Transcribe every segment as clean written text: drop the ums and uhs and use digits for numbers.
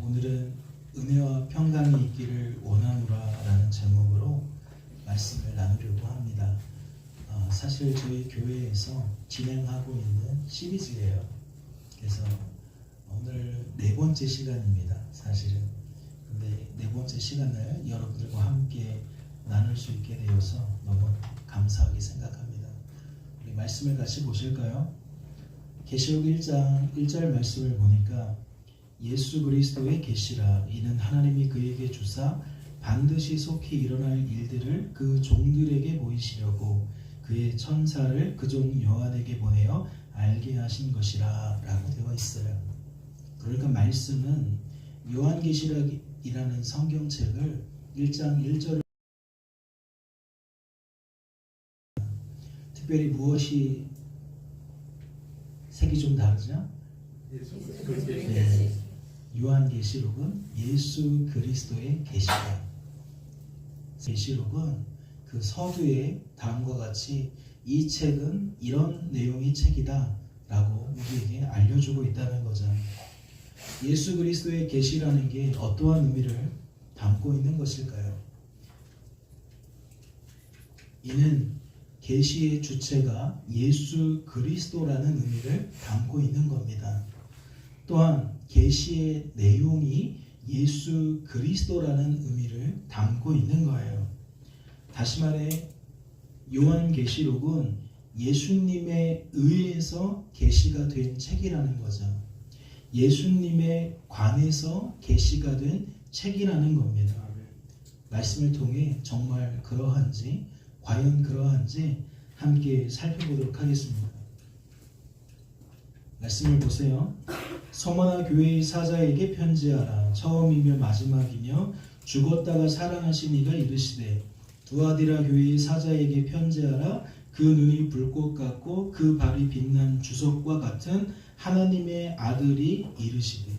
오늘은 은혜와 평강이 있기를 원하노라 라는 제목으로 말씀을 나누려고 합니다. 사실 저희 교회에서 진행하고 있는 시리즈예요. 그래서 오늘 네 번째 시간입니다. 사실은. 근데 네 번째 시간을 여러분들과 함께 나눌 수 있게 되어서 너무 감사하게 생각합니다. 우리 말씀을 같이 보실까요? 계시록 1장 1절 말씀을 보니까 예수 그리스도의 계시라 이는 하나님이 그에게 주사 반드시 속히 일어날 일들을 그 종들에게 보이시려고 그의 천사를 그 종 요한에게 보내어 알게 하신 것이라 라고 되어 있어요. 그러니까 말씀은 요한계시록이라는 성경책을 1장 1절을 특별히 무엇이 색이 좀 다르죠? 네. 요한계시록은 예수 그리스도의 계시다. 계시록은 그 서두에 다음과 같이 이 책은 이런 내용의 책이다 라고 우리에게 알려주고 있다는 거죠. 예수 그리스도의 계시라는 게 어떠한 의미를 담고 있는 것일까요? 이는 계시의 주체가 예수 그리스도라는 의미를 담고 있는 겁니다. 또한 계시의 내용이 예수 그리스도라는 의미를 담고 있는 거예요. 다시 말해 요한계시록은 예수님에 의해서 계시가 된 책이라는 거죠. 예수님에 관해서 계시가 된 책이라는 겁니다. 말씀을 통해 정말 그러한지 과연 그러한지 함께 살펴보도록 하겠습니다. 말씀을 보세요. 서머나 교회의 사자에게 편지하라. 처음이며 마지막이며 죽었다가 살아나신 이가 이르시되 두아디라 교회의 사자에게 편지하라. 그 눈이 불꽃 같고 그 발이 빛난 주석과 같은 하나님의 아들이 이르시되.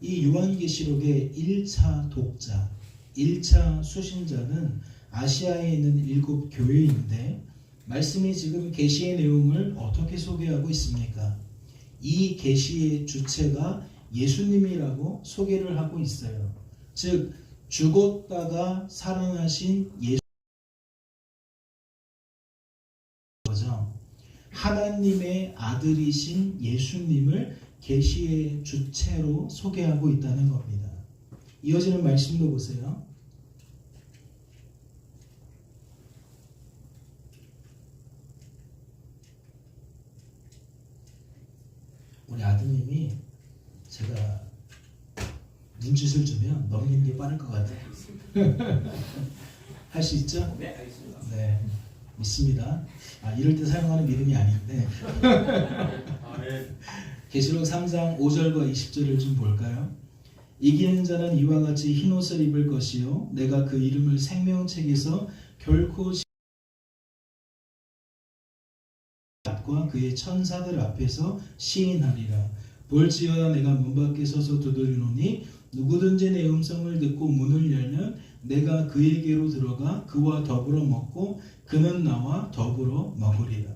이 요한계시록의 1차 독자, 1차 수신자는 아시아에 있는 7 교회인데 말씀이 지금 계시의 내용을 어떻게 소개하고 있습니까? 이 계시의 주체가 예수님이라고 소개를 하고 있어요. 즉 죽었다가 살아나신 예수 거죠. 하나님의 아들이신 예수님을 계시의 주체로 소개하고 있다는 겁니다. 이어지는 말씀도 보세요. 우리 아드님이 제가 눈짓을 주면 넘기는 게 빠를 것 같아요. 할 수 있죠? 네, 알겠습니다. 네, 믿습니다. 이럴 때 사용하는 믿음이 아닌데. 계시록 3장 5절과 20절을 좀 볼까요? 이기는 자는 이와 같이 흰옷을 입을 것이요 내가 그 이름을 생명책에서 결코 과 그의 천사들 앞에서 시인하리라. 볼지어다 내가 문 밖에 서서 두드리노니 누구든지 내 음성을 듣고 문을 열면 내가 그에게로 들어가 그와 더불어 먹고 그는 나와 더불어 먹으리라.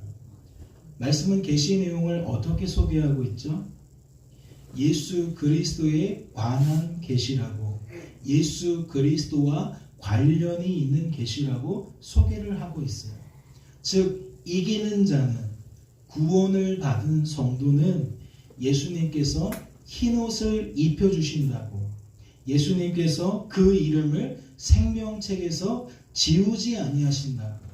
말씀은 계시 내용을 어떻게 소개하고 있죠? 예수 그리스도에 관한 계시라고, 예수 그리스도와 관련이 있는 계시라고 소개를 하고 있어요. 즉 이기는 자는, 구원을 받은 성도는 예수님께서 흰옷을 입혀주신다고, 예수님께서 그 이름을 생명책에서 지우지 아니하신다고,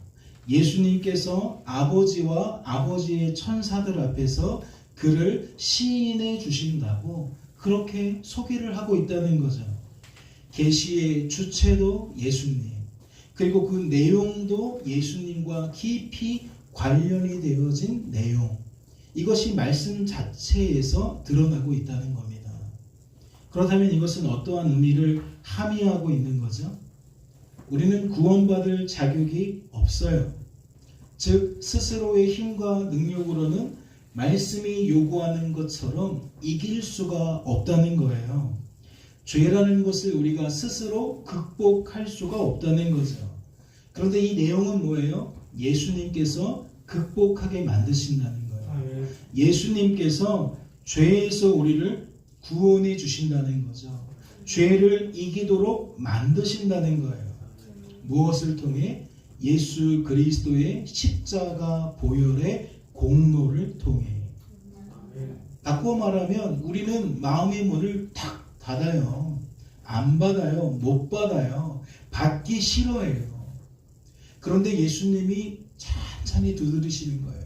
예수님께서 아버지와 아버지의 천사들 앞에서 그를 시인해 주신다고 그렇게 소개를 하고 있다는 거죠. 계시의 주체도 예수님, 그리고 그 내용도 예수님과 깊이 관련이 되어진 내용, 이것이 말씀 자체에서 드러나고 있다는 겁니다. 그렇다면 이것은 어떠한 의미를 함의하고 있는 거죠? 우리는 구원받을 자격이 없어요. 즉 스스로의 힘과 능력으로는 말씀이 요구하는 것처럼 이길 수가 없다는 거예요. 죄라는 것을 우리가 스스로 극복할 수가 없다는 거죠. 그런데 이 내용은 뭐예요? 예수님께서 극복하게 만드신다는 거예요. 예수님께서 죄에서 우리를 구원해 주신다는 거죠. 죄를 이기도록 만드신다는 거예요. 무엇을 통해? 예수 그리스도의 십자가 보혈의 공로를 통해. 바꾸어 말하면 우리는 마음의 문을 탁 닫아요. 안 받아요. 못 받아요. 받기 싫어해요. 그런데 예수님이 찬찬히 두드리시는 거예요.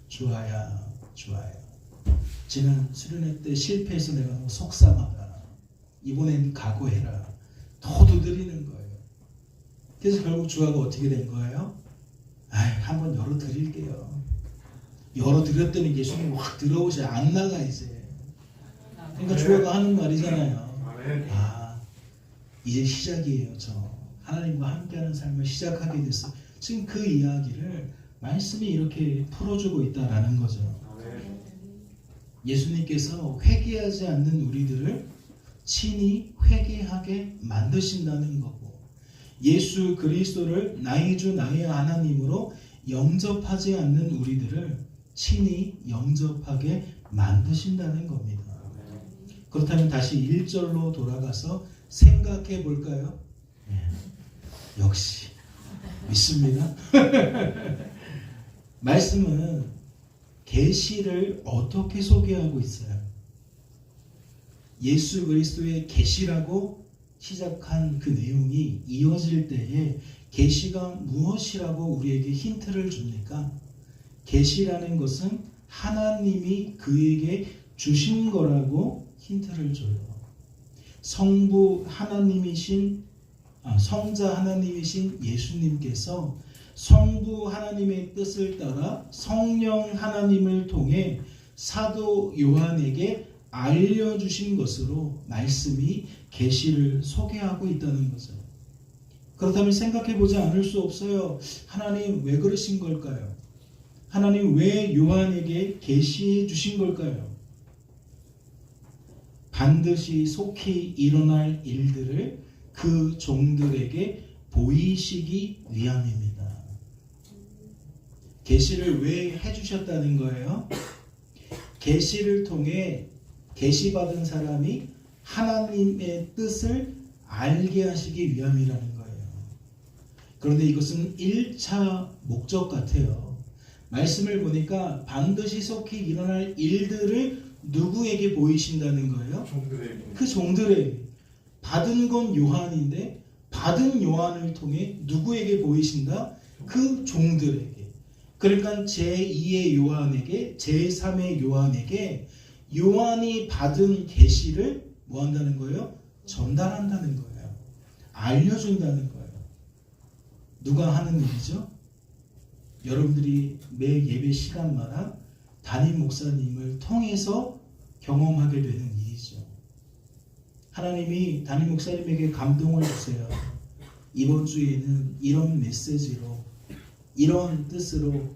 주아야, 주아야. 지난 수련회 때 실패해서 내가 너무 속상하다. 이번엔 각오해라. 더 두드리는 거예요. 그래서 결국 주아가 어떻게 된 거예요? 한번 열어드릴게요. 열어드렸더니 예수님이 확 들어오셔. 안 나가 이제. 그러니까 주아가 하는 말이잖아요. 이제 시작이에요. 저 하나님과 함께하는 삶을 시작하게 됐어요. 지금 그 이야기를 말씀이 이렇게 풀어주고 있다라는 거죠. 예수님께서 회개하지 않는 우리들을 친히 회개하게 만드신다는 거고, 예수 그리스도를 나의 주 나의 하나님으로 영접하지 않는 우리들을 친히 영접하게 만드신다는 겁니다. 그렇다면 다시 1절로 돌아가서 생각해 볼까요? 역시 믿습니다. 말씀은 계시를 어떻게 소개하고 있어요? 예수 그리스도의 계시라고 시작한 그 내용이 이어질 때에 계시가 무엇이라고 우리에게 힌트를 줍니까? 계시라는 것은 하나님이 그에게 주신 거라고 힌트를 줘요. 성자 하나님이신 예수님께서 성부 하나님의 뜻을 따라 성령 하나님을 통해 사도 요한에게 알려주신 것으로 말씀이 계시를 소개하고 있다는 거죠. 그렇다면 생각해보지 않을 수 없어요. 하나님 왜 그러신 걸까요? 하나님 왜 요한에게 계시해 주신 걸까요? 반드시 속히 일어날 일들을 그 종들에게 보이시기 위함입니다. 계시를 왜 해주셨다는 거예요? 계시를 통해 계시받은 사람이 하나님의 뜻을 알게 하시기 위함이라는 거예요. 그런데 이것은 1차 목적 같아요. 말씀을 보니까 반드시 속히 일어날 일들을 누구에게 보이신다는 거예요? 그 종들에게. 받은 건 요한인데 받은 요한을 통해 누구에게 보이신다? 그 종들에게. 그러니까 제2의 요한에게, 제3의 요한에게 요한이 받은 계시를 뭐 한다는 거예요? 전달한다는 거예요. 알려준다는 거예요. 누가 하는 일이죠? 여러분들이 매 예배 시간마다 담임 목사님을 통해서 경험하게 되는 일이죠. 하나님이 담임 목사님에게 감동을 주세요. 이번 주에는 이런 메시지로, 이런 뜻으로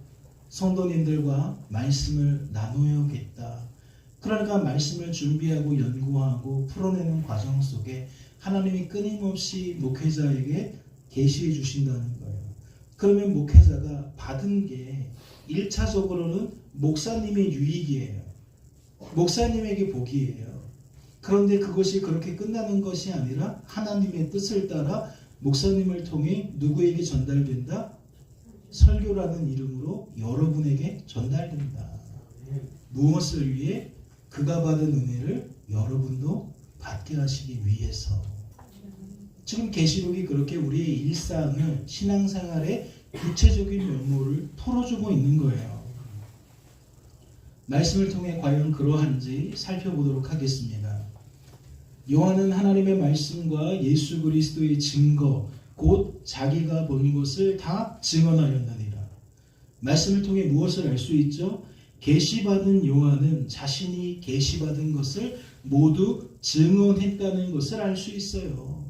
성도님들과 말씀을 나누어야겠다. 그러니까 말씀을 준비하고 연구하고 풀어내는 과정 속에 하나님이 끊임없이 목회자에게 계시해 주신다는 거예요. 그러면 목회자가 받은 게 1차적으로는 목사님의 유익이에요. 목사님에게 복이에요. 그런데 그것이 그렇게 끝나는 것이 아니라 하나님의 뜻을 따라 목사님을 통해 누구에게 전달된다? 설교라는 이름으로 여러분에게 전달된다. 무엇을 위해? 그가 받은 은혜를 여러분도 받게 하시기 위해서. 지금 계시록이 그렇게 우리의 일상을, 신앙생활의 구체적인 면모를 풀어주고 있는 거예요. 말씀을 통해 과연 그러한지 살펴보도록 하겠습니다. 요한은 하나님의 말씀과 예수 그리스도의 증거, 곧 자기가 본 것을 다 증언하였느니라. 말씀을 통해 무엇을 알 수 있죠? 계시받은 요한은 자신이 계시받은 것을 모두 증언했다는 것을 알 수 있어요.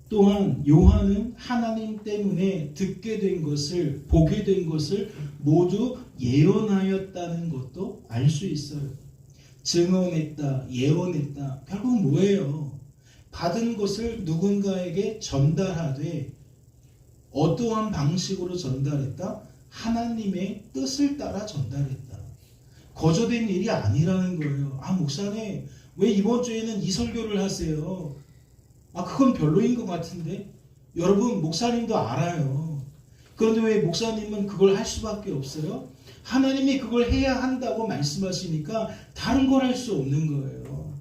또한 요한은 하나님 때문에 듣게 된 것을, 보게 된 것을 모두 예언하였다는 것도 알 수 있어요. 증언했다, 예언했다. 결국 뭐예요? 받은 것을 누군가에게 전달하되 어떠한 방식으로 전달했다? 하나님의 뜻을 따라 전달했다. 거저된 일이 아니라는 거예요. 아, 목사님, 왜 이번 주에는 이 설교를 하세요? 아, 그건 별로인 것 같은데? 여러분, 목사님도 알아요. 그런데 왜 목사님은 그걸 할 수밖에 없어요? 하나님이 그걸 해야 한다고 말씀하시니까 다른 걸 할 수 없는 거예요.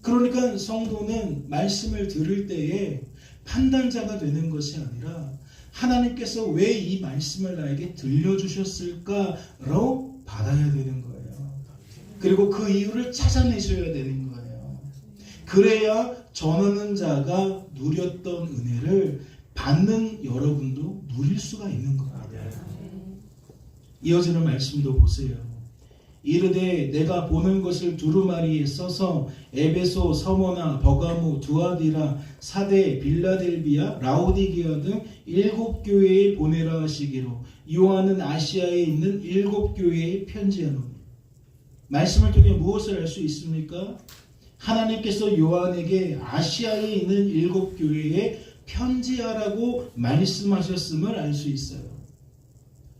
그러니까 성도는 말씀을 들을 때에 판단자가 되는 것이 아니라 하나님께서 왜 이 말씀을 나에게 들려주셨을까로 받아야 되는 거예요. 그리고 그 이유를 찾아내셔야 되는 거예요. 그래야 전하는 자가 누렸던 은혜를 받는 여러분도 누릴 수가 있는 겁니다. 이어지는 말씀도 보세요. 이르되 내가 보는 것을 두루마리에 써서 에베소, 서머나, 버가모, 두아디라, 사데, 빌라델비아, 라오디게아 등 7교회에 보내라 하시기로 요한은 아시아에 있는 7교회에 편지하노니. 말씀을 통해 무엇을 알 수 있습니까? 하나님께서 요한에게 아시아에 있는 7교회에 편지하라고 말씀하셨음을 알 수 있어요.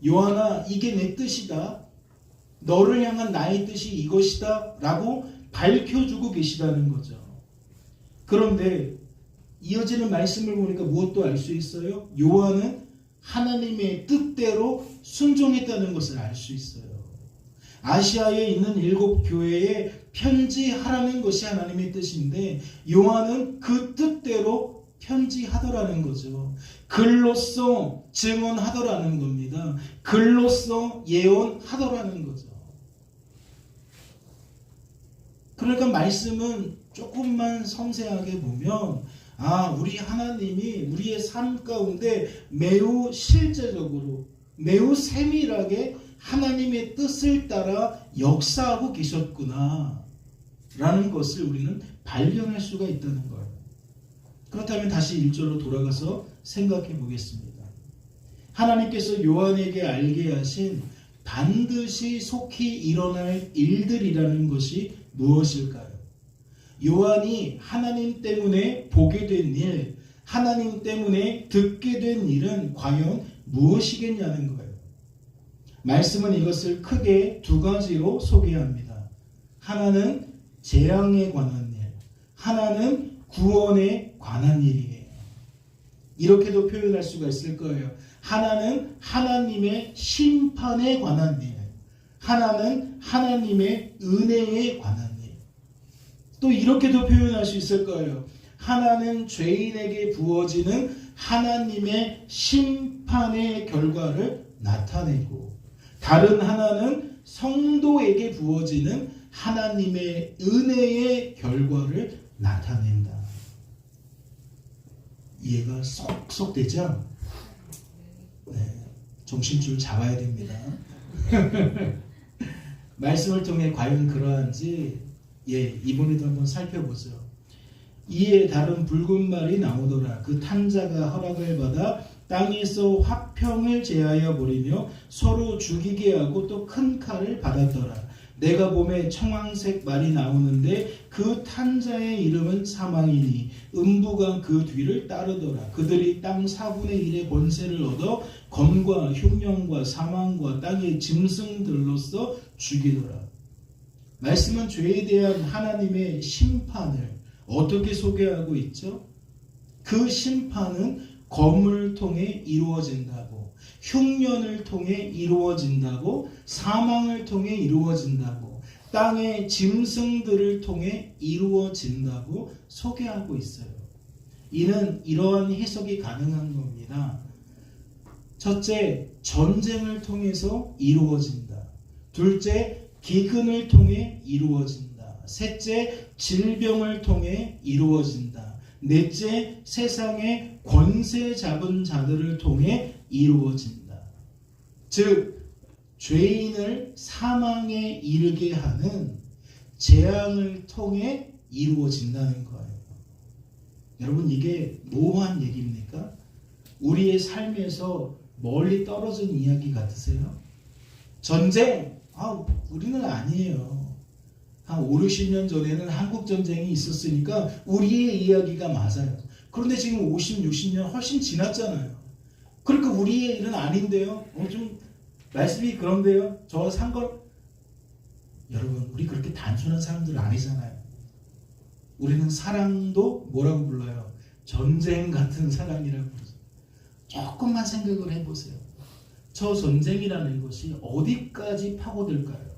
요한아, 이게 내 뜻이다. 너를 향한 나의 뜻이 이것이다 라고 밝혀주고 계시다는 거죠. 그런데 이어지는 말씀을 보니까 무엇도 알 수 있어요? 요한은 하나님의 뜻대로 순종했다는 것을 알 수 있어요. 아시아에 있는 7교회에 편지하라는 것이 하나님의 뜻인데 요한은 그 뜻대로 편지하더라는 거죠. 글로써 증언하더라는 겁니다. 글로써 예언하더라는 거죠. 그러니까 말씀은 조금만 섬세하게 보면 우리 하나님이 우리의 삶 가운데 매우 실제적으로 매우 세밀하게 하나님의 뜻을 따라 역사하고 계셨구나 라는 것을 우리는 발견할 수가 있다는 거예요. 그렇다면 다시 1절로 돌아가서 생각해 보겠습니다. 하나님께서 요한에게 알게 하신 반드시 속히 일어날 일들이라는 것이 무엇일까요? 요한이 하나님 때문에 보게 된 일, 하나님 때문에 듣게 된 일은 과연 무엇이겠냐는 거예요. 말씀은 이것을 크게 두 가지로 소개합니다. 하나는 재앙에 관한 일, 하나는 구원에 관한 일이에요. 이렇게도 표현할 수가 있을 거예요. 하나는 하나님의 심판에 관한 일, 하나는 하나님의 은혜에 관한 일. 또 이렇게도 표현할 수 있을 거예요. 하나는 죄인에게 부어지는 하나님의 심판의 결과를 나타내고, 다른 하나는 성도에게 부어지는 하나님의 은혜의 결과를 나타낸다. 이해가 쏙쏙 되죠? 네, 정신줄 잡아야 됩니다. 말씀을 통해 과연 그러한지 이번에도 한번 살펴보죠. 이에 다른 붉은 말이 나오더라. 그 탄자가 허락을 받아 땅에서 화평을 제하여 버리며 서로 죽이게 하고 또 큰 칼을 받았더라. 내가 봄에 청황색 말이 나오는데 그 탄자의 이름은 사망이니 음부가 그 뒤를 따르더라. 그들이 땅 4분의 1의 권세를 얻어 검과 흉령과 사망과 땅의 짐승들로서 죽이더라. 말씀은 죄에 대한 하나님의 심판을 어떻게 소개하고 있죠? 그 심판은 검을 통해 이루어진다고, 흉년을 통해 이루어진다고, 사망을 통해 이루어진다고, 땅의 짐승들을 통해 이루어진다고 소개하고 있어요. 이는 이러한 해석이 가능한 겁니다. 첫째, 전쟁을 통해서 이루어진다. 둘째, 기근을 통해 이루어진다. 셋째, 질병을 통해 이루어진다. 넷째, 세상의 권세 잡은 자들을 통해 이루어진다. 즉, 죄인을 사망에 이르게 하는 재앙을 통해 이루어진다는 거예요. 여러분, 이게 모호한 얘기입니까? 우리의 삶에서 멀리 떨어진 이야기 같으세요? 전쟁? 우리는 아니에요. 한 5, 60년 전에는 한국전쟁이 있었으니까 우리의 이야기가 맞아요. 그런데 지금 50, 60년 훨씬 지났잖아요. 그러니까 우리의 일은 아닌데요. 좀 말씀이 그런데요. 저와 여러분, 우리 그렇게 단순한 사람들 아니잖아요. 우리는 사랑도 뭐라고 불러요? 전쟁 같은 사랑이라고 부르죠. 조금만 생각을 해보세요. 저 전쟁이라는 것이 어디까지 파고들까요?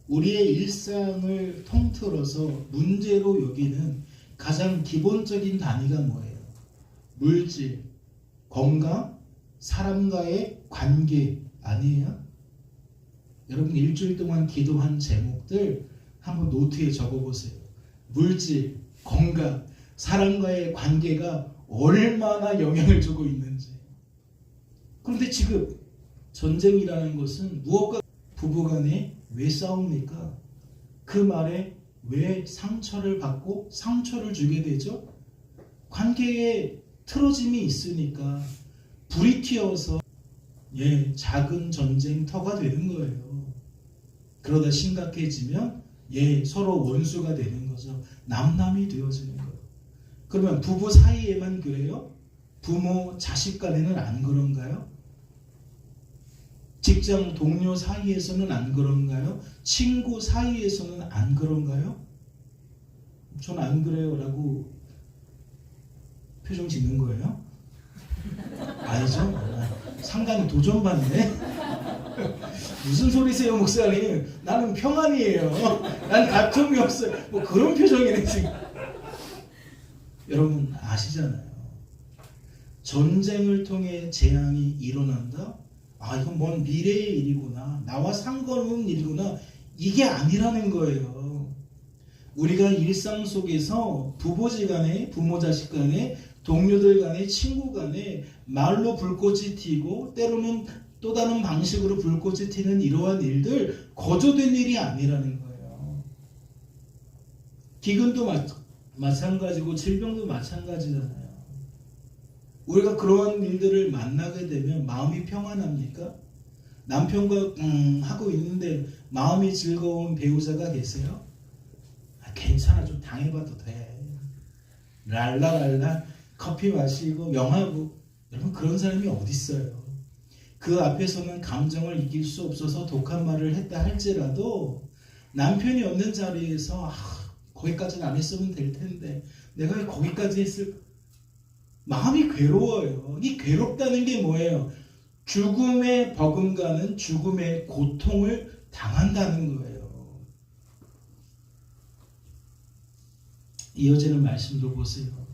우리의 일상을 통틀어서 문제로 여기는 가장 기본적인 단위가 뭐예요? 물질, 건강, 사람과의 관계 아니에요? 여러분, 일주일 동안 기도한 제목들 한번 노트에 적어보세요. 물질, 건강, 사람과의 관계가 얼마나 영향을 주고 있는지. 그런데 지금 전쟁이라는 것은 무엇과 부부간에 왜 싸웁니까? 그 말에 왜 상처를 받고 상처를 주게 되죠? 관계에 틀어짐이 있으니까 불이 튀어서 작은 전쟁터가 되는 거예요. 그러다 심각해지면 서로 원수가 되는 거죠. 남남이 되어지는 거예요. 그러면 부부 사이에만 그래요? 부모, 자식 간에는 안 그런가요? 직장 동료 사이에서는 안 그런가요? 친구 사이에서는 안 그런가요? 전 안 그래요 라고 표정 짓는 거예요? 아니죠? 상당히 도전받네. 무슨 소리세요, 목사님? 나는 평안이에요. 난 다툼이 없어요. 뭐 그런 표정이네 지금. 여러분 아시잖아요. 전쟁을 통해 재앙이 일어난다? 이건 먼 미래의 일이구나. 나와 상관없는 일이구나. 이게 아니라는 거예요. 우리가 일상 속에서 부부지간에, 부모 자식 간에, 동료들 간에, 친구 간에 말로 불꽃이 튀고 때로는 또 다른 방식으로 불꽃이 튀는 이러한 일들 거저된 일이 아니라는 거예요. 기근도 마찬가지고 질병도 마찬가지잖아요. 우리가 그러한 일들을 만나게 되면 마음이 평안합니까? 남편과 하고 있는데 마음이 즐거운 배우자가 계세요? 괜찮아, 좀 당해봐도 돼. 랄라랄라 커피 마시고 영화고. 여러분, 그런 사람이 어디 있어요? 그 앞에서는 감정을 이길 수 없어서 독한 말을 했다 할지라도 남편이 없는 자리에서 거기까지는 안 했으면 될 텐데 내가 왜 거기까지 했을까? 마음이 괴로워요. 이 괴롭다는 게 뭐예요? 죽음에 버금가는 죽음의 고통을 당한다는 거예요. 이어지는 말씀도 보세요.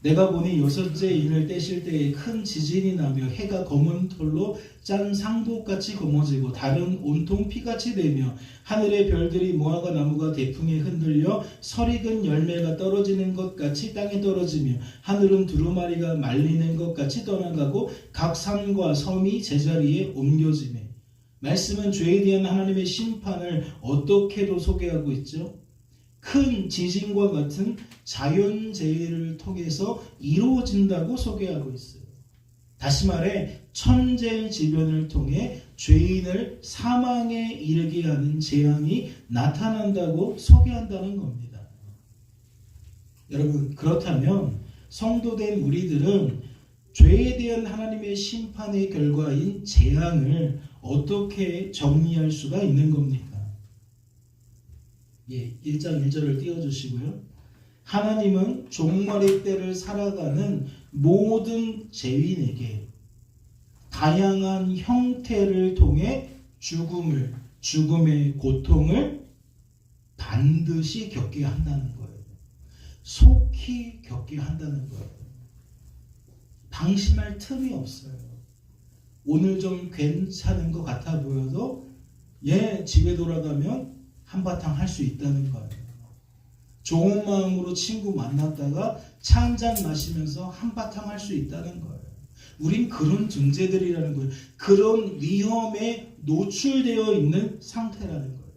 내가 보니 여섯째 인을 떼실 때에 큰 지진이 나며 해가 검은 털로 짠 상복같이 검어지고 달은 온통 피같이 되며 하늘의 별들이 무화과 나무가 대풍에 흔들려 설익은 열매가 떨어지는 것 같이 땅에 떨어지며 하늘은 두루마리가 말리는 것 같이 떠나가고 각 산과 섬이 제자리에 옮겨지며. 말씀은 죄에 대한 하나님의 심판을 어떻게도 소개하고 있죠. 큰 지진과 같은 자연재해를 통해서 이루어진다고 소개하고 있어요. 다시 말해 천재지변을 통해 죄인을 사망에 이르게 하는 재앙이 나타난다고 소개한다는 겁니다. 여러분, 그렇다면 성도된 우리들은 죄에 대한 하나님의 심판의 결과인 재앙을 어떻게 정리할 수가 있는 겁니까? 1장 1절을 띄워주시고요. 하나님은 종말의 때를 살아가는 모든 죄인에게 다양한 형태를 통해 죽음의 고통을 반드시 겪게 한다는 거예요. 속히 겪게 한다는 거예요. 방심할 틈이 없어요. 오늘 좀 괜찮은 것 같아 보여도 집에 돌아가면 한바탕 할 수 있다는 거예요. 좋은 마음으로 친구 만났다가 차 한잔 마시면서 한바탕 할 수 있다는 거예요. 우린 그런 존재들이라는 거예요. 그런 위험에 노출되어 있는 상태라는 거예요.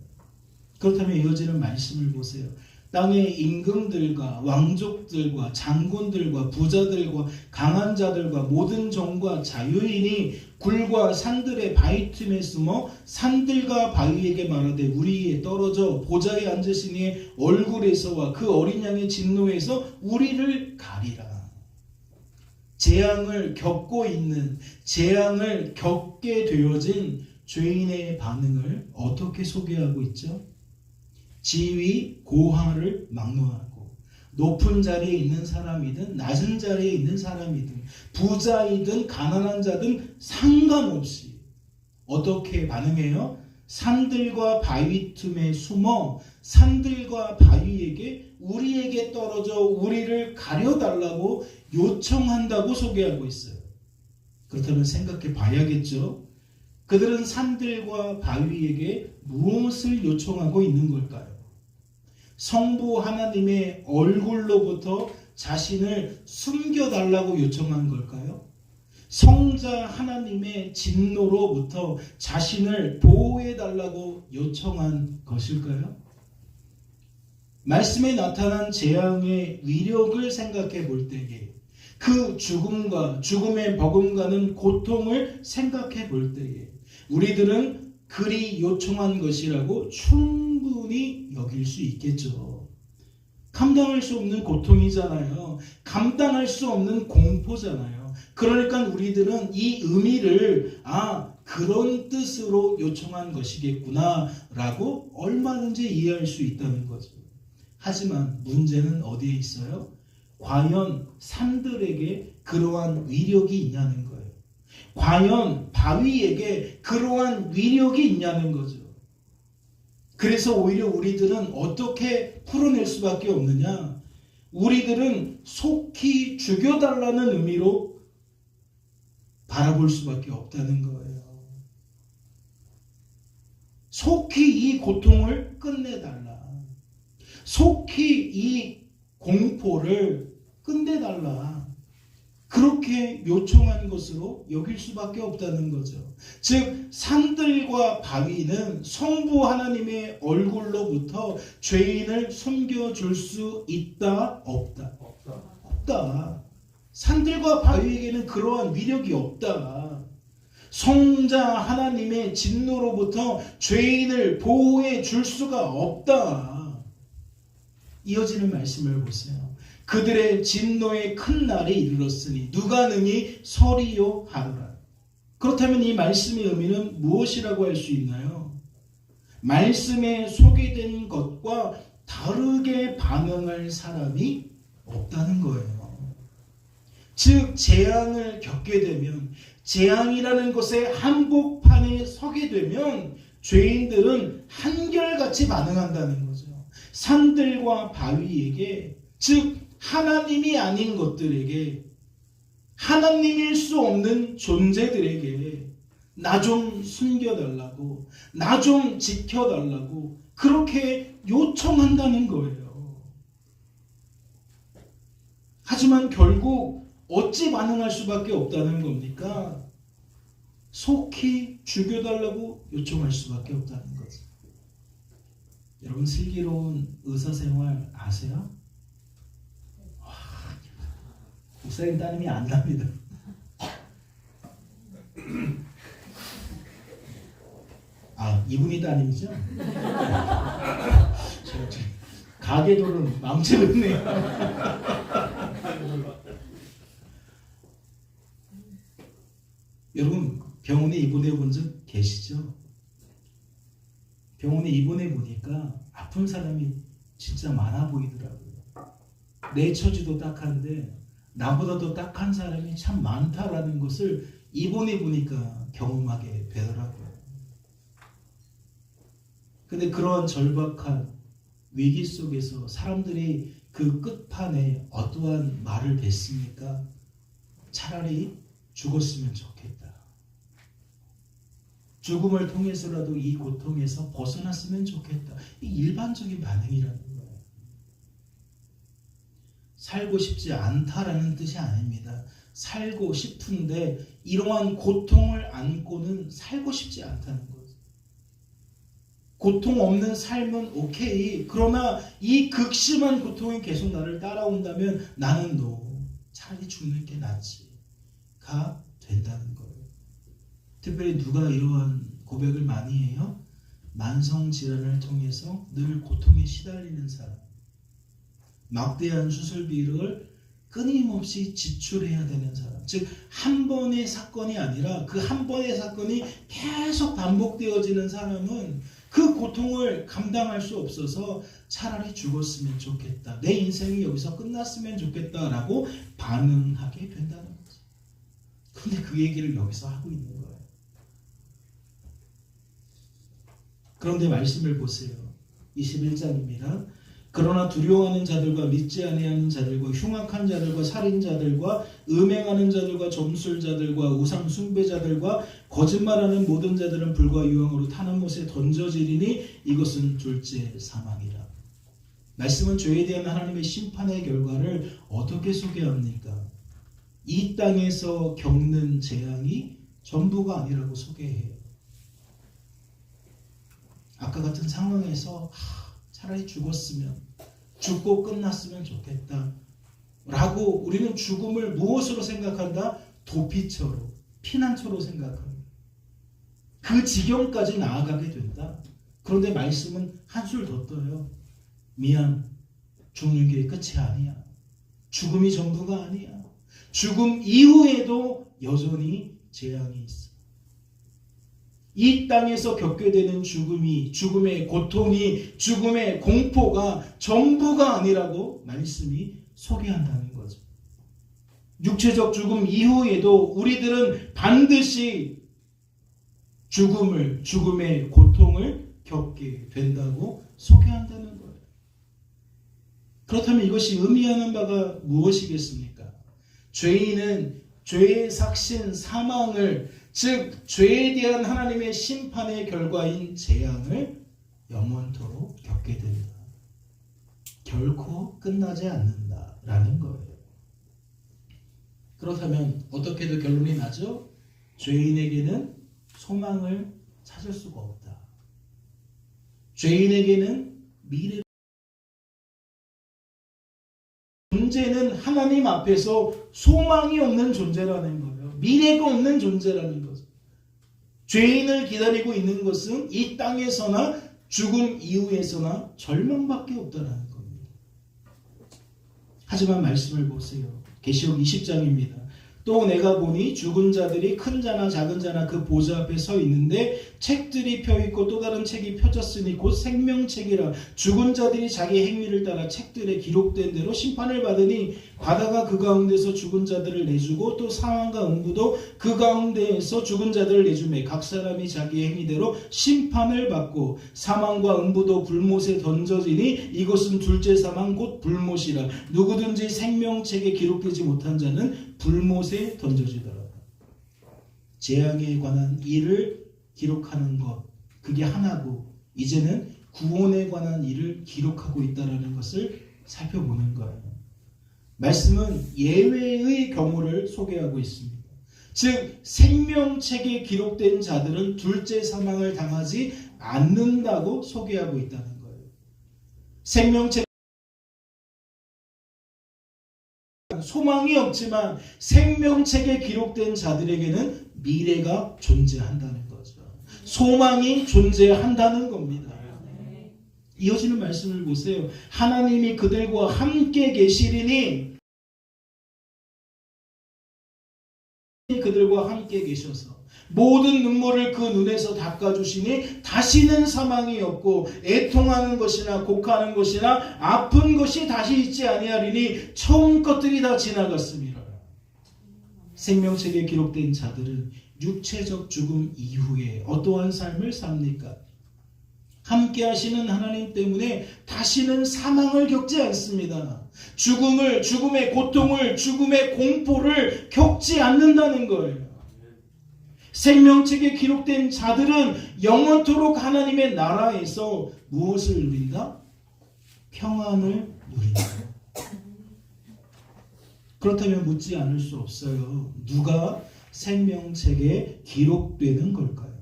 그렇다면 이어지는 말씀을 보세요. 땅의 임금들과 왕족들과 장군들과 부자들과 강한 자들과 모든 종과 자유인이 굴과 산들의 바위 틈에 숨어 산들과 바위에게 말하되 우리에 떨어져 보좌에 앉으신 이의 얼굴에서와 그 어린 양의 진노에서 우리를 가리라. 재앙을 겪고 있는, 재앙을 겪게 되어진 죄인의 반응을 어떻게 소개하고 있죠? 지위, 고하를 막론하고 높은 자리에 있는 사람이든 낮은 자리에 있는 사람이든 부자이든 가난한 자든 상관없이 어떻게 반응해요? 산들과 바위 틈에 숨어 산들과 바위에게 우리에게 떨어져 우리를 가려달라고 요청한다고 소개하고 있어요. 그렇다면 생각해 봐야겠죠. 그들은 산들과 바위에게 무엇을 요청하고 있는 걸까요? 성부 하나님의 얼굴로부터 자신을 숨겨달라고 요청한 걸까요? 성자 하나님의 진노로부터 자신을 보호해달라고 요청한 것일까요? 말씀에 나타난 재앙의 위력을 생각해 볼 때에 그 죽음과 죽음의 버금가는 고통을 생각해 볼 때에 우리들은 그리 요청한 것이라고 충분히 여길 수 있겠죠. 감당할 수 없는 고통이잖아요. 감당할 수 없는 공포잖아요. 그러니까 우리들은 이 의미를 그런 뜻으로 요청한 것이겠구나 라고 얼마든지 이해할 수 있다는 거죠. 하지만 문제는 어디에 있어요? 과연 산들에게 그러한 위력이 있냐는 거예요. 과연 바위에게 그러한 위력이 있냐는 거죠. 그래서 오히려 우리들은 어떻게 풀어낼 수밖에 없느냐? 우리들은 속히 죽여달라는 의미로 바라볼 수밖에 없다는 거예요. 속히 이 고통을 끝내달라. 속히 이 공포를 끝내달라. 그렇게 요청한 것으로 여길 수밖에 없다는 거죠. 즉 산들과 바위는 성부 하나님의 얼굴로부터 죄인을 숨겨줄 수 있다? 없다? 없다. 산들과 바위에게는 그러한 위력이 없다. 성자 하나님의 진노로부터 죄인을 보호해 줄 수가 없다. 이어지는 말씀을 보세요. 그들의 진노의 큰 날이 이르렀으니 누가 능히 서리요 하노라. 그렇다면 이 말씀의 의미는 무엇이라고 할 수 있나요? 말씀에 소개된 것과 다르게 반응할 사람이 없다는 거예요. 즉 재앙을 겪게 되면, 재앙이라는 것의 한복판에 서게 되면 죄인들은 한결같이 반응한다는 거죠. 산들과 바위에게, 즉 하나님이 아닌 것들에게, 하나님일 수 없는 존재들에게 나 좀 숨겨달라고, 나 좀 지켜달라고 그렇게 요청한다는 거예요. 하지만 결국 어찌 반응할 수밖에 없다는 겁니까? 속히 죽여달라고 요청할 수밖에 없다는 거죠. 여러분 슬기로운 의사생활 아세요? 목사님 따님이 안답니다. 이분이 따님이죠? 가계도는 망쳐졌네요. 여러분 병원에 입원해 본 적 계시죠? 병원에 입원해 보니까 아픈 사람이 진짜 많아 보이더라고요. 내 처지도 딱한데 나보다 더 딱한 사람이 참 많다라는 것을 입원해 보니까 경험하게 되더라고요. 근데 그러한 절박한 위기 속에서 사람들이 그 끝판에 어떠한 말을 뱉습니까? 차라리 죽었으면 좋겠다. 죽음을 통해서라도 이 고통에서 벗어났으면 좋겠다. 이 일반적인 반응이라는 거예요. 살고 싶지 않다라는 뜻이 아닙니다. 살고 싶은데 이러한 고통을 안고는 살고 싶지 않다는 거죠. 고통 없는 삶은 오케이. 그러나 이 극심한 고통이 계속 나를 따라온다면 나는 차라리 죽는 게 낫지가 된다는 거예요. 특별히 누가 이러한 고백을 많이 해요? 만성질환을 통해서 늘 고통에 시달리는 사람. 막대한 수술비를 끊임없이 지출해야 되는 사람, 즉 한 번의 사건이 아니라 그 한 번의 사건이 계속 반복되어지는 사람은 그 고통을 감당할 수 없어서 차라리 죽었으면 좋겠다, 내 인생이 여기서 끝났으면 좋겠다라고 반응하게 된다는 거죠. 근데 그 얘기를 여기서 하고 있는 거예요. 그런데 말씀을 보세요. 21장입니다. 그러나 두려워하는 자들과 믿지 아니하는 자들과 흉악한 자들과 살인자들과 음행하는 자들과 점술자들과 우상 숭배자들과 거짓말하는 모든 자들은 불과 유황으로 타는 못에 던져지리니 이것은 둘째 사망이라. 말씀은 죄에 대한 하나님의 심판의 결과를 어떻게 소개합니까? 이 땅에서 겪는 재앙이 전부가 아니라고 소개해요. 아까 같은 상황에서 차라리 죽고 끝났으면 좋겠다 라고 우리는 죽음을 무엇으로 생각한다? 도피처로, 피난처로 생각합니다. 그 지경까지 나아가게 된다. 그런데 말씀은 한술 더 떠요. 미안, 죽는 게 끝이 아니야. 죽음이 전부가 아니야. 죽음 이후에도 여전히 재앙이 있어. 이 땅에서 겪게 되는 죽음이, 죽음의 고통이, 죽음의 공포가 전부가 아니라고 말씀이 소개한다는 거죠. 육체적 죽음 이후에도 우리들은 반드시 죽음의 고통을 겪게 된다고 소개한다는 거예요. 그렇다면 이것이 의미하는 바가 무엇이겠습니까? 죄인은 죄의 삭신 사망을, 즉 죄에 대한 하나님의 심판의 결과인 재앙을 영원토록 겪게 된다. 결코 끝나지 않는다라는 거예요. 그렇다면 어떻게도 결론이 나죠? 죄인에게는 소망을 찾을 수가 없다. 죄인에게는 미래, 존재는 하나님 앞에서 소망이 없는 존재라는 거예요. 미래가 없는 존재라는 거죠. 죄인을 기다리고 있는 것은 이 땅에서나 죽음 이후에서나 절망밖에 없다는 겁니다. 하지만 말씀을 보세요. 계시록 20장입니다. 또 내가 보니 죽은 자들이 큰 자나 작은 자나 그 보좌 앞에 서 있는데 책들이 펴있고 또 다른 책이 펴졌으니 곧 생명책이라. 죽은 자들이 자기 행위를 따라 책들에 기록된 대로 심판을 받으니 바다가 그 가운데서 죽은 자들을 내주고 또 사망과 음부도 그 가운데에서 죽은 자들을 내주매 각 사람이 자기 행위대로 심판을 받고 사망과 음부도 불못에 던져지니 이것은 둘째 사망 곧 불못이라. 누구든지 생명책에 기록되지 못한 자는 불못에 던져지더라. 재앙에 관한 일을 기록하는 것, 그게 하나고 이제는 구원에 관한 일을 기록하고 있다는 것을 살펴보는 거예요. 말씀은 예외의 경우를 소개하고 있습니다. 즉 생명책에 기록된 자들은 둘째 사망을 당하지 않는다고 소개하고 있다는 거예요. 생명책 소망이 없지만 생명책에 기록된 자들에게는 미래가 존재한다는 거죠. 소망이 존재한다는 겁니다. 이어지는 말씀을 보세요. 하나님이 그들과 함께 계시리니, 그들과 함께 계셔서 모든 눈물을 그 눈에서 닦아주시니 다시는 사망이 없고 애통하는 것이나 곡하는 것이나 아픈 것이 다시 있지 아니하리니 처음 것들이 다 지나갔습니다. 생명책에 기록된 자들은 육체적 죽음 이후에 어떠한 삶을 삽니까? 함께 하시는 하나님 때문에 다시는 사망을 겪지 않습니다. 죽음의 고통을, 죽음의 공포를 겪지 않는다는 거예요. 생명책에 기록된 자들은 영원토록 하나님의 나라에서 무엇을 누린다? 평안을 누린다. 그렇다면 묻지 않을 수 없어요. 누가 생명책에 기록되는 걸까요?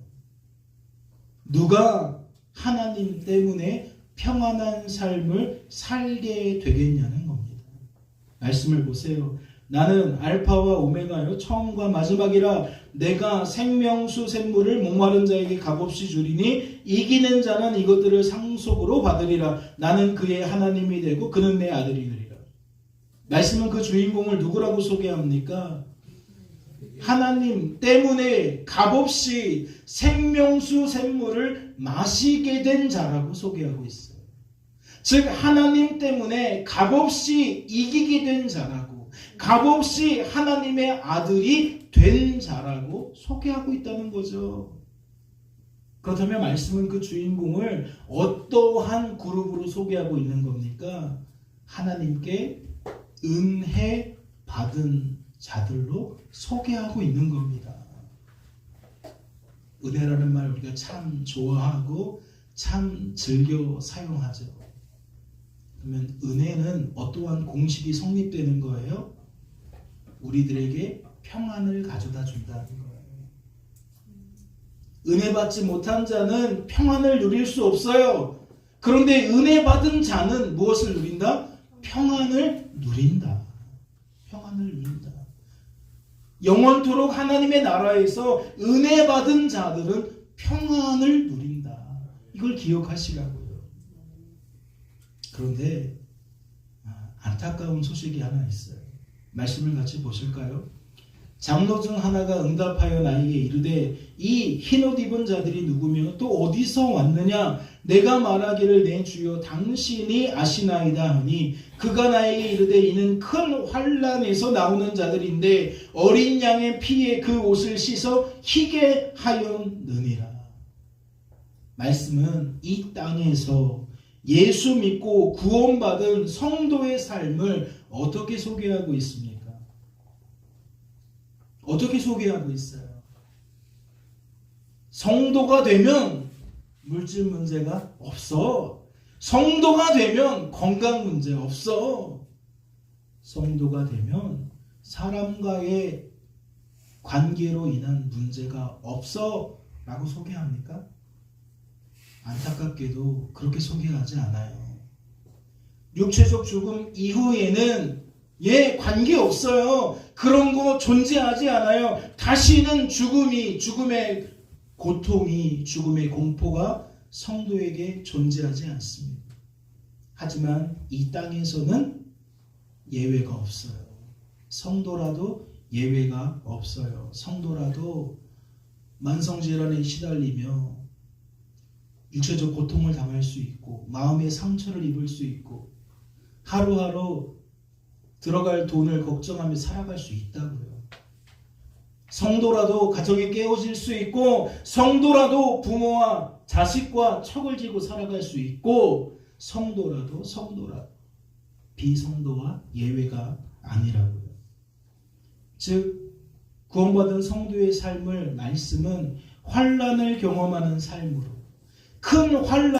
누가 하나님 때문에 평안한 삶을 살게 되겠냐는 겁니다. 말씀을 보세요. 나는 알파와 오메가요 처음과 마지막이라. 내가 생명수 샘물을 목마른 자에게 값없이 주리니 이기는 자는 이것들을 상속으로 받으리라. 나는 그의 하나님이 되고 그는 내 아들이 되리라. 말씀은 그 주인공을 누구라고 소개합니까? 하나님 때문에 값없이 생명수 샘물을 마시게 된 자라고 소개하고 있어요. 즉 하나님 때문에 값없이 이기게 된 자라고, 값없이 하나님의 아들이 된 자라고 소개하고 있다는 거죠. 그렇다면 말씀은 그 주인공을 어떠한 그룹으로 소개하고 있는 겁니까? 하나님께 은혜 받은 자들로 소개하고 있는 겁니다. 은혜라는 말 우리가 참 좋아하고 참 즐겨 사용하죠. 그러면 은혜는 어떠한 공식이 성립되는 거예요? 우리들에게 평안을 가져다 준다는 거예요. 은혜 받지 못한 자는 평안을 누릴 수 없어요. 그런데 은혜 받은 자는 무엇을 누린다? 평안을 누린다. 평안을 누린다. 영원토록 하나님의 나라에서 은혜 받은 자들은 평안을 누린다. 이걸 기억하시라고요. 그런데 안타까운 소식이 하나 있어요. 말씀을 같이 보실까요? 장로 중 하나가 응답하여 나에게 이르되 이 흰옷 입은 자들이 누구며 또 어디서 왔느냐? 내가 말하기를 내 주여 당신이 아시나이다 하니 그가 나에게 이르되 이는 큰 환난에서 나오는 자들인데 어린 양의 피에 그 옷을 씻어 희게 하였느니라. 말씀은 이 땅에서 예수 믿고 구원받은 성도의 삶을 어떻게 소개하고 있습니까? 어떻게 소개하고 있어요? 성도가 되면 물질 문제가 없어. 성도가 되면 건강 문제 없어. 성도가 되면 사람과의 관계로 인한 문제가 없어 라고 소개합니까? 안타깝게도 그렇게 소개하지 않아요. 육체적 죽음 이후에는 관계 없어요. 그런 거 존재하지 않아요. 다시는 죽음의 고통이, 죽음의 공포가 성도에게 존재하지 않습니다. 하지만 이 땅에서는 예외가 없어요. 성도라도 예외가 없어요. 성도라도 만성질환에 시달리며 육체적 고통을 당할 수 있고 마음의 상처를 입을 수 있고 하루하루 들어갈 돈을 걱정하며 살아갈 수 있다고요. 성도라도 가정에 깨어질 수 있고 성도라도 부모와 자식과 척을 지고 살아갈 수 있고 성도라도 비성도와 예외가 아니라고요. 즉 구원받은 성도의 삶을 말씀은 환난을 경험하는 삶으로 큰 환난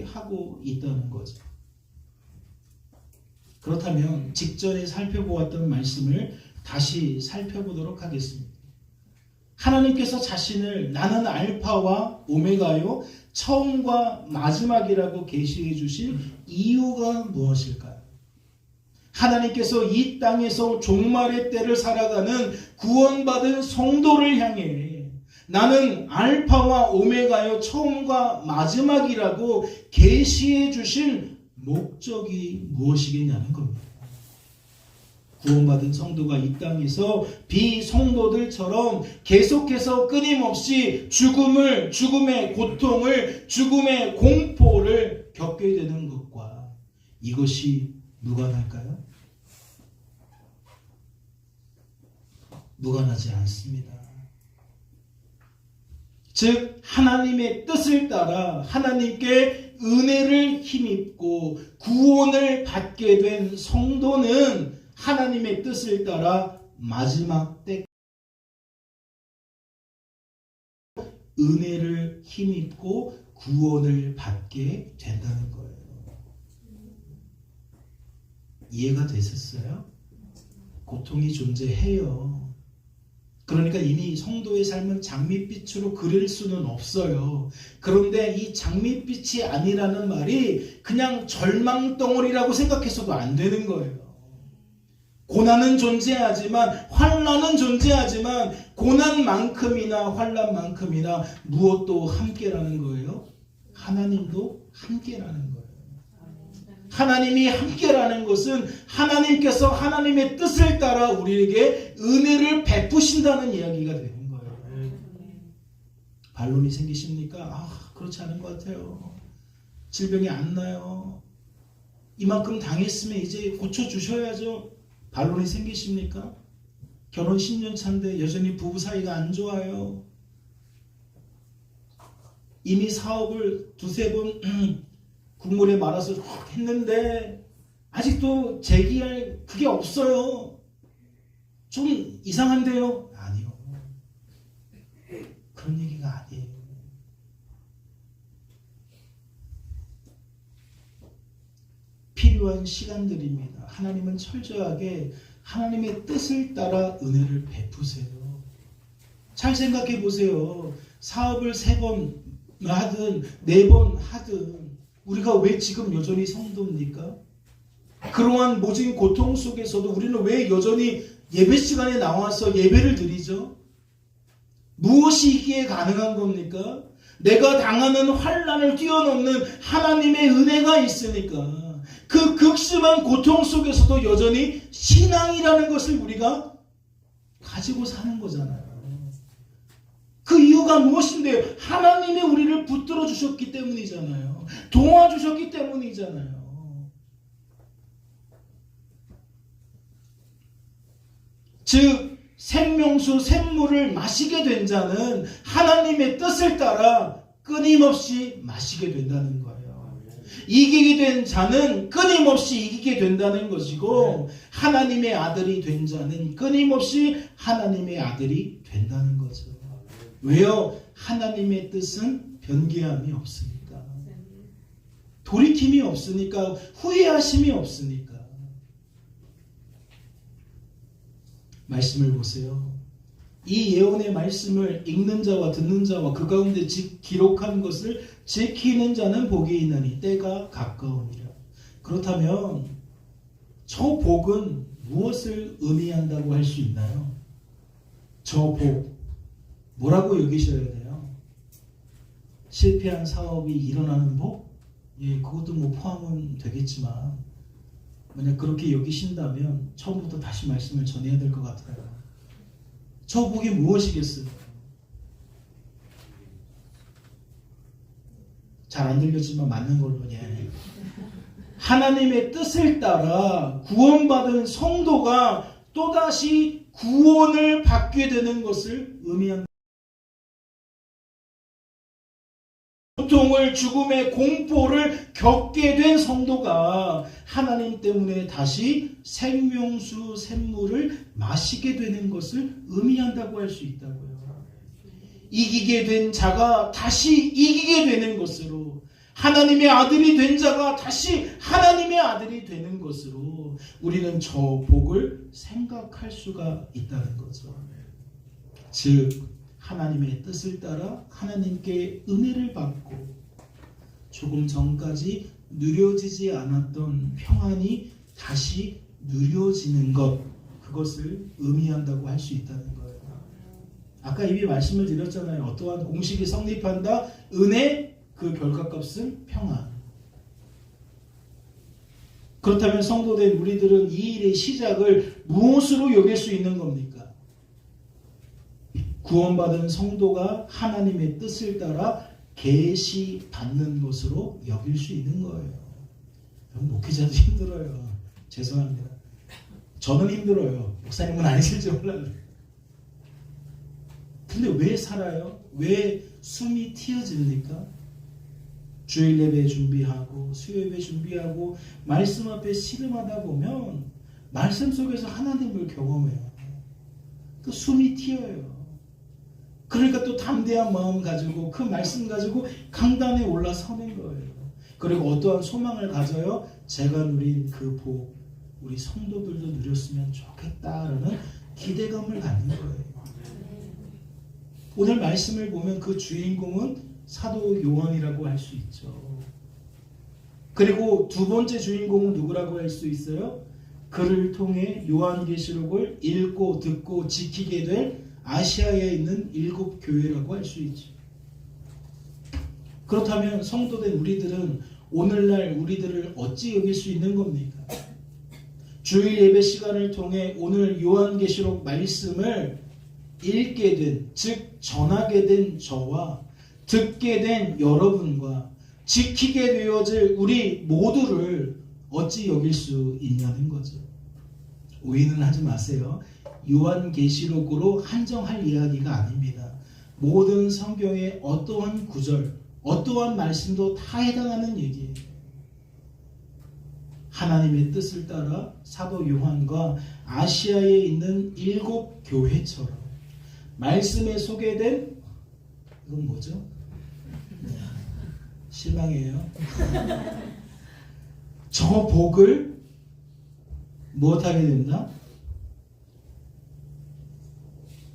하고 있다는 거죠. 그렇다면 직전에 살펴보았던 말씀을 다시 살펴보도록 하겠습니다. 하나님께서 자신을 나는 알파와 오메가요 처음과 마지막이라고 계시해 주신 이유가 무엇일까요? 하나님께서 이 땅에서 종말의 때를 살아가는 구원받은 성도를 향해 나는 알파와 오메가요 처음과 마지막이라고 계시해 주신 목적이 무엇이겠냐는 겁니다. 구원받은 성도가 이 땅에서 비성도들처럼 계속해서 끊임없이 죽음의 고통을, 죽음의 공포를 겪게 되는 것과 이것이 무관할까요? 무관하지 않습니다. 즉 하나님의 뜻을 따라 하나님께 은혜를 힘입고 구원을 받게 된 성도는 하나님의 뜻을 따라 마지막 때 은혜를 힘입고 구원을 받게 된다는 거예요. 이해가 되셨어요? 고통이 존재해요. 그러니까 이미 성도의 삶은 장밋빛으로 그릴 수는 없어요. 그런데 이 장밋빛이 아니라는 말이 그냥 절망덩어리라고 생각해서도 안 되는 거예요. 고난은 존재하지만, 환난은 존재하지만 고난만큼이나 환난만큼이나 무엇도 함께라는 거예요? 하나님도 함께라는 거예요. 하나님이 함께라는 것은 하나님께서 하나님의 뜻을 따라 우리에게 은혜를 베푸신다는 이야기가 되는 거예요. 반론이 생기십니까? 그렇지 않은 것 같아요. 질병이 안 나요. 이만큼 당했으면 이제 고쳐주셔야죠. 반론이 생기십니까? 결혼 10년 차인데 여전히 부부 사이가 안 좋아요. 이미 사업을 두세 번 국물에 말아서 했는데 아직도 재기할 그게 없어요. 좀 이상한데요? 아니요. 그런 얘기가 아니에요. 필요한 시간들입니다. 하나님은 철저하게 하나님의 뜻을 따라 은혜를 베푸세요. 잘 생각해 보세요. 사업을 3번 하든 4번 하든 우리가 왜 지금 여전히 성도입니까? 그러한 모진 고통 속에서도 우리는 왜 여전히 예배 시간에 나와서 예배를 드리죠? 무엇이 있기에 가능한 겁니까? 내가 당하는 환난을 뛰어넘는 하나님의 은혜가 있으니까 그 극심한 고통 속에서도 여전히 신앙이라는 것을 우리가 가지고 사는 거잖아요. 그 이유가 무엇인데요? 하나님이 우리를 붙들어 주셨기 때문이잖아요. 도와주셨기 때문이잖아요. 즉 생명수 샘물을 마시게 된 자는 하나님의 뜻을 따라 끊임없이 마시게 된다는 거예요. 이기게 된 자는 끊임없이 이기게 된다는 것이고 하나님의 아들이 된 자는 끊임없이 하나님의 아들이 된다는 거죠. 왜요? 하나님의 뜻은 변개함이 없으니까. 돌이킴이 없으니까. 후회하심이 없으니까. 말씀을 보세요. 이 예언의 말씀을 읽는 자와 듣는 자와 그 가운데 기록한 것을 지키는 자는 복이 있나니 때가 가까우니라. 그렇다면 저 복은 무엇을 의미한다고 할 수 있나요? 저 복 뭐라고 여기셔야 돼요? 실패한 사업이 일어나는 복? 예, 그것도 뭐 포함은 되겠지만 만약 그렇게 여기신다면 처음부터 다시 말씀을 전해야 될 것 같아요. 저 복이 무엇이겠어요? 잘 안 들렸지만 맞는 걸로. 예. 하나님의 뜻을 따라 구원받은 성도가 또다시 구원을 받게 되는 것을 의미한다. 고통을, 죽음의 공포를 겪게 된 성도가 하나님 때문에 다시 생명수 샘물을 마시게 되는 것을 의미한다고 할 수 있다고요. 이기게 된 자가 다시 이기게 되는 것으로, 하나님의 아들이 된 자가 다시 하나님의 아들이 되는 것으로 우리는 저 복을 생각할 수가 있다는 거죠. 즉 하나님의 뜻을 따라 하나님께 은혜를 받고 조금 전까지 누려지지 않았던 평안이 다시 누려지는 것, 그것을 의미한다고 할 수 있다는 거예요. 아까 이미 말씀을 드렸잖아요. 어떠한 공식이 성립한다. 은혜, 그 결과값은 평안. 그렇다면 성도된 우리들은 이 일의 시작을 무엇으로 여길 수 있는 겁니까? 구원받은 성도가 하나님의 뜻을 따라 계시받는 것으로 여길 수 있는 거예요. 목회자도 힘들어요. 죄송합니다. 저는 힘들어요. 목사님은 아니실지 몰라요. 근데 왜 살아요? 왜 숨이 튀어집니까? 주일 예배 준비하고 수요 예배 준비하고 말씀 앞에 씨름하다 보면 말씀 속에서 하나님을 경험해요. 또 숨이 튀어요. 그러니까 또 담대한 마음 가지고 그 말씀 가지고 강단에 올라서는 거예요. 그리고 어떠한 소망을 가져요? 제가 누린 그 복, 우리 성도들도 누렸으면 좋겠다라는 기대감을 갖는 거예요. 오늘 말씀을 보면 그 주인공은 사도 요한이라고 할 수 있죠. 그리고 두 번째 주인공은 누구라고 할 수 있어요? 그를 통해 요한계시록을 읽고 듣고 지키게 될 아시아에 있는 7 교회라고 할 수 있죠. 그렇다면 성도된 우리들은 오늘날 우리들을 어찌 여길 수 있는 겁니까? 주일 예배 시간을 통해 오늘 요한계시록 말씀을 읽게 된, 즉 전하게 된 저와 듣게 된 여러분과 지키게 되어질 우리 모두를 어찌 여길 수 있냐는 거죠. 오해는 하지 마세요. 요한계시록으로 한정할 이야기가 아닙니다. 모든 성경의 어떠한 구절, 어떠한 말씀도 다 해당하는 얘기예요. 하나님의 뜻을 따라 사도 요한과 아시아에 있는 7 교회처럼 말씀에 소개된, 이건 뭐죠? 실망이에요. 저 복을 무엇하게 된다?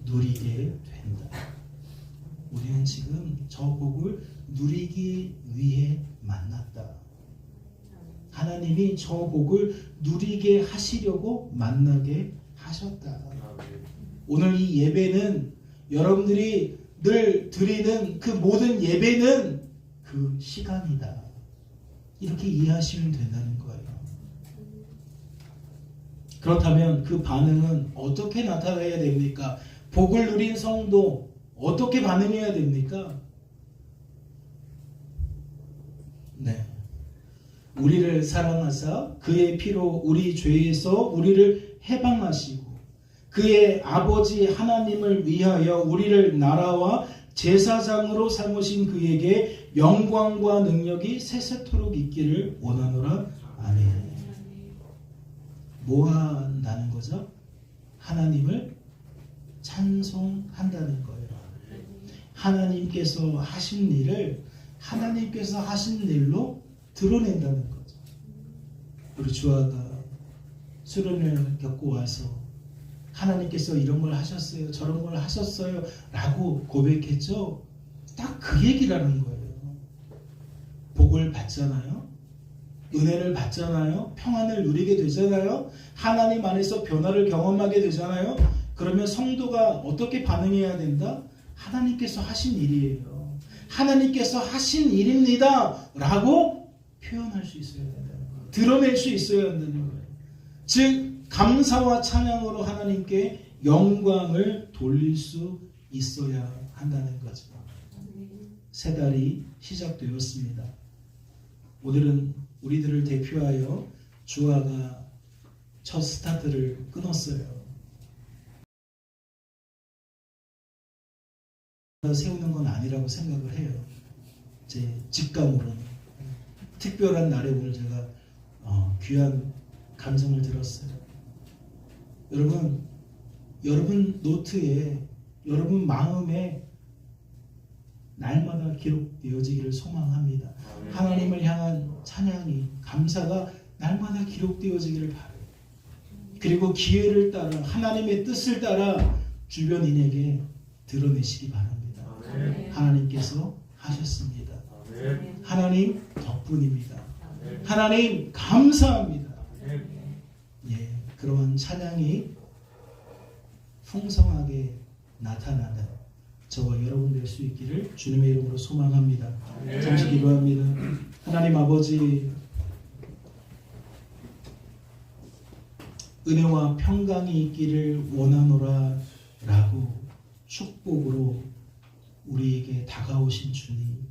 누리게 된다. 우리는 지금 저 복을 누리기 위해 만났다. 하나님이 저 복을 누리게 하시려고 만나게 하셨다. 오늘 이 예배는 여러분들이 늘 드리는 그 모든 예배는 그 시간이다. 이렇게 이해하시면 된다는 거예요. 그렇다면 그 반응은 어떻게 나타나야 됩니까? 복을 누린 성도 어떻게 반응해야 됩니까? 네. 우리를 사랑하사 그의 피로 우리 죄에서 우리를 해방하시고 그의 아버지 하나님을 위하여 우리를 나라와 제사장으로 삼으신 그에게 영광과 능력이 세세토록 있기를 원하노라. 아멘. 뭐 한다는 거죠? 하나님을 찬송한다는 거예요. 하나님께서 하신 일을 하나님께서 하신 일로 드러낸다는 거죠. 우리 주아가 수련을 겪고 와서 하나님께서 이런 걸 하셨어요, 저런 걸 하셨어요 라고 고백했죠. 딱 그 얘기라는 거예요. 복을 받잖아요, 은혜를 받잖아요, 평안을 누리게 되잖아요, 하나님 안에서 변화를 경험하게 되잖아요. 그러면 성도가 어떻게 반응해야 된다? 하나님께서 하신 일이에요, 하나님께서 하신 일입니다 라고 표현할 수 있어야 된다는 거예요. 드러낼 수 있어야 한다는 거예요. 즉 감사와 찬양으로 하나님께 영광을 돌릴 수 있어야 한다는 거죠. 새 달이 시작되었습니다. 오늘은 우리들을 대표하여 주아가 첫 스타트를 끊었어요. 세우는 건 아니라고 생각을 해요. 제 직감으로는. 특별한 날에 오늘 제가 귀한 감성을 들었어요. 여러분 노트에, 여러분 마음에 날마다 기록되어지기를 소망합니다. 하나님을 향한 찬양이, 감사가 날마다 기록되어지기를 바라요. 그리고 기회를 따라, 하나님의 뜻을 따라 주변인에게 드러내시기 바랍니다. 하나님께서 하셨습니다. 하나님 덕분입니다. 하나님 감사합니다. 예, 그러한 찬양이 풍성하게 나타나는 저와 여러분 될 수 있기를 주님의 이름으로 소망합니다. 잠시 기도합니다. 하나님 아버지, 은혜와 평강이 있기를 원하노라 라고 축복으로 우리에게 다가오신 주님,